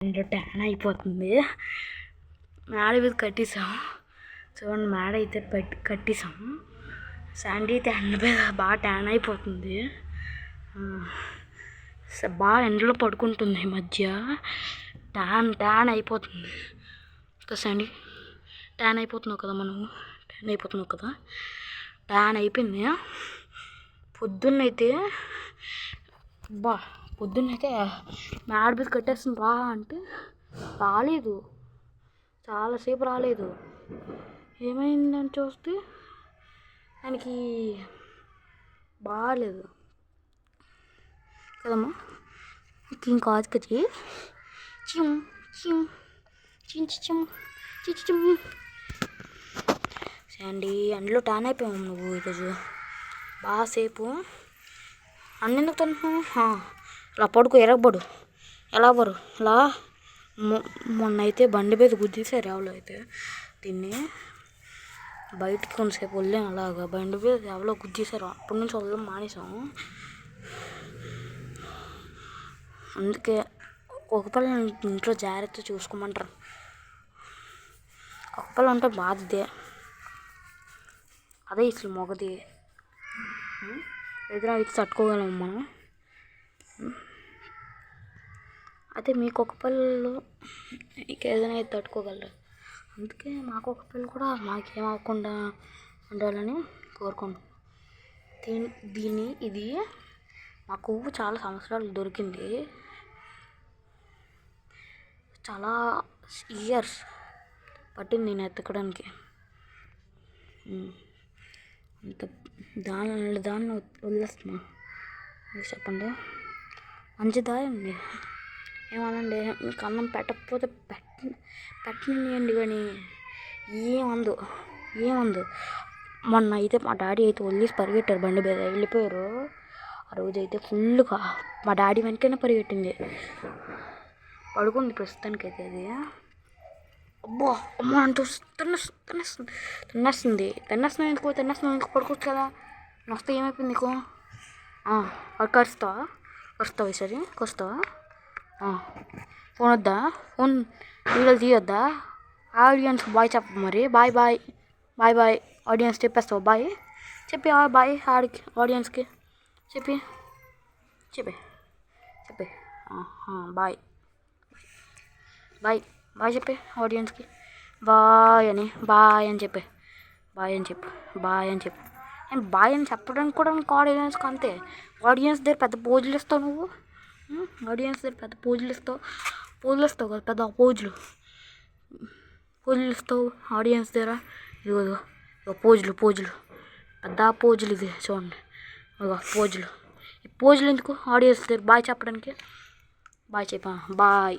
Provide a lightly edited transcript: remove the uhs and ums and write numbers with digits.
ఇంట్లో ట్యాన్ అయిపోతుంది. మేడ మీద కట్టేసాం. చూడండి, మేడ అయితే కట్టేసాం. శాండీ ట్యాన్ మీద బాగా ట్యాన్ అయిపోతుంది. బాగా ఎండలో పడుకుంటుంది. ఈ మధ్య ట్యాన్ అయిపోతుంది కదా శాండీ. ట్యాన్ అయిపోతున్నావు కదా ట్యాన్ అయిపోయింది. పొద్దున్నైతే మేడ మీద కట్టేస్తుంది రా అంటే రాలేదు. చాలాసేపు రాలేదు. ఏమైందని చూస్తే ఆయనకి బాగాలేదు కదమ్మా. ఇంకేం కాదు కదా. శాండీ, అందులో ట్యాన్ అయిపోయావు నువ్వు ఈరోజు బాగాసేపు. అన్నెందుకు తింటున్నావు? ఇలా పడుకో, ఎలా ఇలా మొన్న అయితే బండి మీద గుద్దేశారు ఎవరో. అయితే దీన్ని బయటికి కొంతసేపు వెళ్ళాను. అలాగా బండి మీద ఎవరో గుద్దేశారు. అప్పటి నుంచి వెళ్ళడం మానేసాము. అందుకే కుక్కపిల్ల ఇంట్లో జాగ్రత్త చూసుకోమంటారు. కుక్కపిల్ల ఉంటే బాధదే. అదే ఇసలు మొగది. ఏదైనా అయితే తట్టుకోగలం మనం. అయితే మీ కుక్కపిల్లలు మీకు ఏదైనా అయితే తట్టుకోగలరు. అందుకే మా కుక్కపిల్ల కూడా మాకేం అవ్వకుండా ఉండాలని కోరుకుంటాం. ఇది మాకు చాలా సంవత్సరాలు దొరికింది. చాలా ఇయర్స్ పట్టింది నేను ఎత్తకడానికి. అంత దాన్ని వదిలేస్తున్నా. చెప్పండి, మంచిదా అండి? ఏమనండి. మీకు అన్నం పెట్టకపోతే పెట్టనియండి, కానీ ఏమందు. మొన్న అయితే మా డాడీ అయితే వదిలేసి పరిగెట్టారు. బండి మీద వెళ్ళిపోయారు. ఆ రోజు అయితే ఫుల్గా మా డాడీ వెనకనే పరిగెట్టింది. పడుకుంది ప్రస్తుతానికి అయితే అది. అమ్మ అంటూ తినేస్తుంది. తినేస్తున్నాను పడుకోవచ్చు కదా. వస్తే ఏమైపోయింది నీకు? కరుస్తావా ఈసారి? ఫోన్ వద్దా? ఫోన్ వీడియోలు తీయొద్దా? ఆడియన్స్ బాయ్ చెప్ప మరి. బాయ్ ఆడియన్స్ చెప్పేస్తావు బాయ్? చెప్పి బాయ్ ఆడియన్స్కి చెప్పి బాయ్ చెప్పి ఆడియన్స్కి బాయ్ అని చెప్పి బాయ్ అని చెప్పడానికి కూడా ఆడియన్స్కి అంతే. ఆడియన్స్ దగ్గర పెద్ద పోజులు ఇస్తావు నువ్వు. పోజులు ఇస్తావు కదా, పెద్ద పోజులు ఇస్తావు ఆడియన్స్ దగ్గర. ఇదిగో పోజులు పెద్ద పోజులు. ఇది చూడండి, పోజులు. ఈ పోజులు ఎందుకు ఆడియన్స్ దగ్గర బాయ్ చెప్పడానికి? బాయ్ చెప్పా. బాయ్